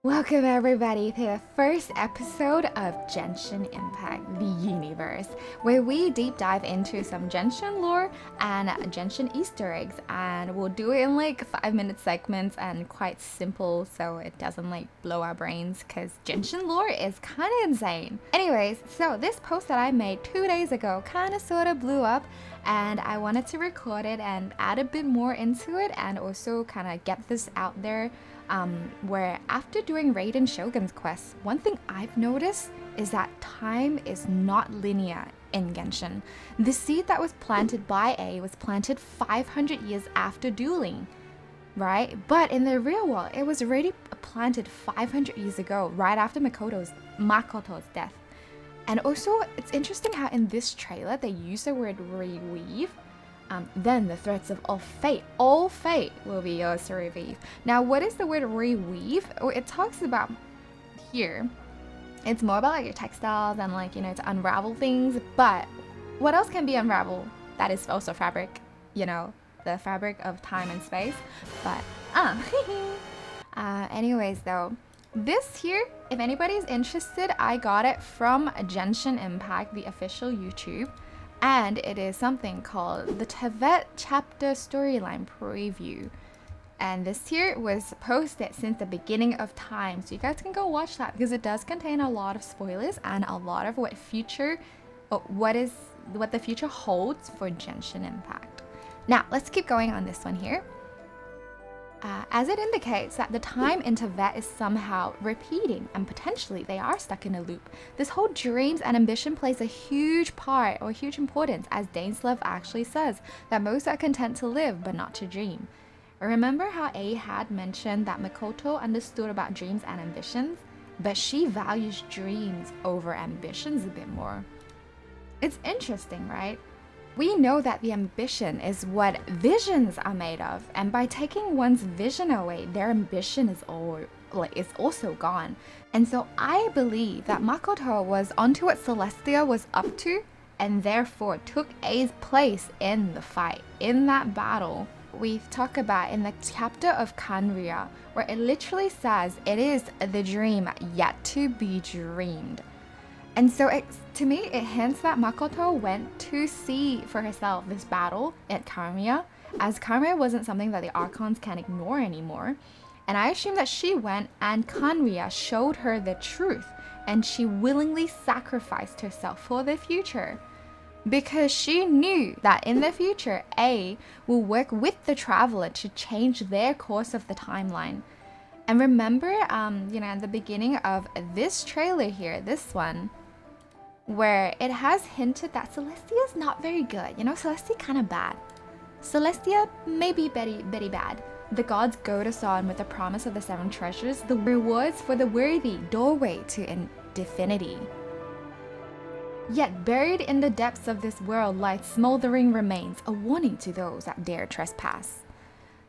Welcome everybody to the first episode of Genshin Impact, the universe, where we deep dive into some Genshin lore and Genshin Easter eggs, and we'll do it in like 5-minute segments and quite simple so it doesn't like blow our brains because Genshin lore is kind of insane. Anyways, so this post that I made 2 days ago kind of sort of blew up, and I wanted to record it and add a bit more into it and also kind of get this out there. Where after doing Raiden Shogun's quest, one thing I've noticed is that time is not linear in Genshin. The seed that was planted by A was planted 500 years after dueling, right? But in the real world, it was already planted 500 years ago, right after Makoto's death. And also, it's interesting how in this trailer they use the word reweave. Then the threads of all fate will be yours to reweave. Now, what is the word reweave? Oh, it talks about here. It's more about like your textiles and like, to unravel things. But what else can be unraveled? That is also fabric, the fabric of time and space. But, anyways though, this here, if anybody's interested, I got it from Genshin Impact, the official YouTube. And it is something called the Tevet Chapter Storyline Preview. And this here was posted since the beginning of time. So you guys can go watch that because it does contain a lot of spoilers and a lot of what the future holds for Genshin Impact. Now, let's keep going on this one here. As it indicates that the time in Tevet is somehow repeating and potentially they are stuck in a loop. This whole dreams and ambition plays a huge part or huge importance, as Dainsleif actually says that most are content to live but not to dream. Remember how A had mentioned that Makoto understood about dreams and ambitions, but she values dreams over ambitions a bit more. It's interesting, right? We know that the ambition is what visions are made of, and by taking one's vision away, their ambition is also gone. And so I believe that Makoto was onto what Celestia was up to, and therefore took A's place in the fight, in that battle. We talk about in the chapter of Khaenri'ah, where it literally says it is the dream yet to be dreamed. And so to me, it hints that Makoto went to see for herself this battle at Khaenri'ah, as Khaenri'ah wasn't something that the Archons can ignore anymore. And I assume that she went and Khaenri'ah showed her the truth, and she willingly sacrificed herself for the future. Because she knew that in the future, A will work with the Traveler to change their course of the timeline. And remember, at the beginning of this trailer here, this one, where it has hinted that Celestia is not very good. Celestia kind of bad. Celestia may be very bad. The gods go to Son with the promise of the 7 treasures, the rewards for the worthy, doorway to infinity. Yet buried in the depths of this world lie smoldering remains, a warning to those that dare trespass.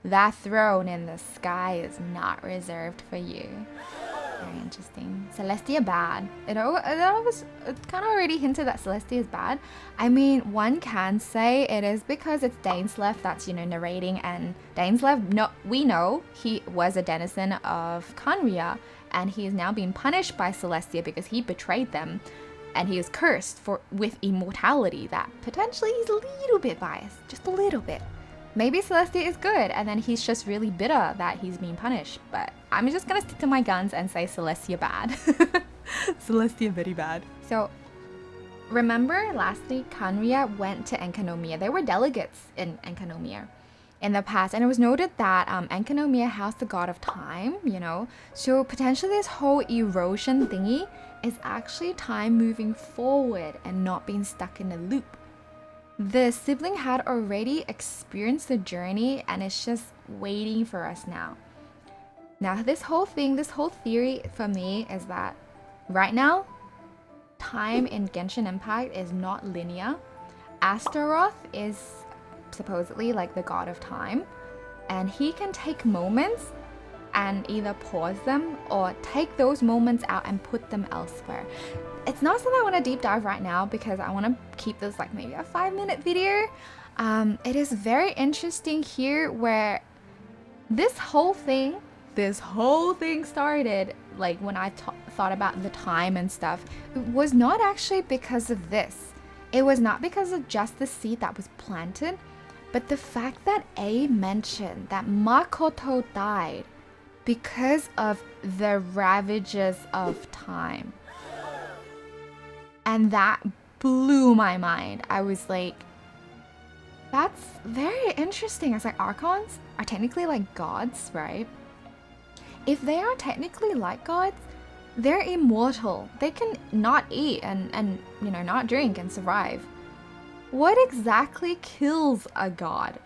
That throne in the sky is not reserved for you. Very interesting. Celestia bad. It kind of already hinted that Celestia is bad. I mean, one can say it is because it's Dainsleif that's, narrating, and Dainsleif, we know he was a denizen of Khaenri'ah, and he is now being punished by Celestia because he betrayed them, and he is cursed with immortality that potentially he's a little bit biased, just a little bit. Maybe Celestia is good, and then he's just really bitter that he's being punished. But I'm just gonna stick to my guns and say Celestia bad. Celestia very bad. So, remember lastly, Khaenri'ah went to Enkanomiya. There were delegates in Enkanomiya in the past, and it was noted that Enkanomiya housed the god of time, So potentially this whole erosion thingy is actually time moving forward and not being stuck in a loop. The sibling had already experienced the journey and it's just waiting for us now. Now this whole theory for me is that right now, time in Genshin Impact is not linear. Astaroth is supposedly like the god of time, and he can take moments and either pause them or take those moments out and put them elsewhere. It's not something I want to deep dive right now because I want to keep this like maybe a 5-minute video. It is very interesting here where this whole thing started like when I thought about the time and stuff, it was not actually because of this. It was not because of just the seed that was planted, but the fact that A mentioned that Makoto died because of the ravages of time. And that blew my mind. I was like, that's very interesting. It's like Archons are technically like gods, right? If they are technically like gods, they're immortal. They can not eat and you know, not drink and survive. What exactly kills a god?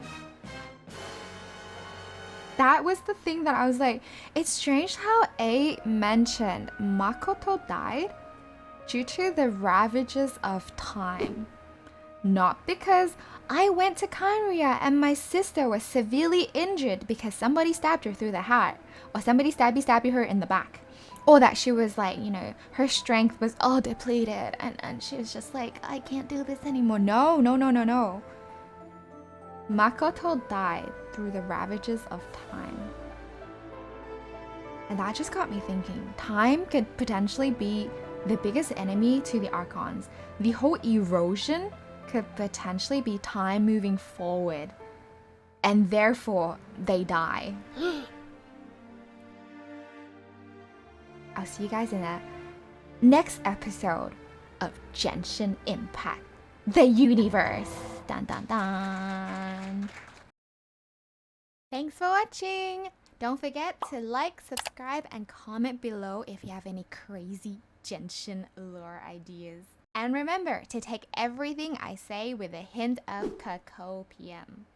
That was the thing that I was like, it's strange how A mentioned Makoto died due to the ravages of time. Not because I went to Kanria and my sister was severely injured because somebody stabbed her through the heart, or somebody stabby her in the back. Or that she was like, you know, her strength was all depleted and she was just like, I can't do this anymore. No. Makoto died through the ravages of time. And that just got me thinking, time could potentially be the biggest enemy to the Archons. The whole erosion could potentially be time moving forward, and therefore they die. I'll see you guys in the next episode of Genshin Impact, the universe. Dun dun dun. Thanks for watching. Don't forget to like, subscribe, and comment below if you have any crazy Genshin lore ideas. And remember to take everything I say with a hint of Kakao PM.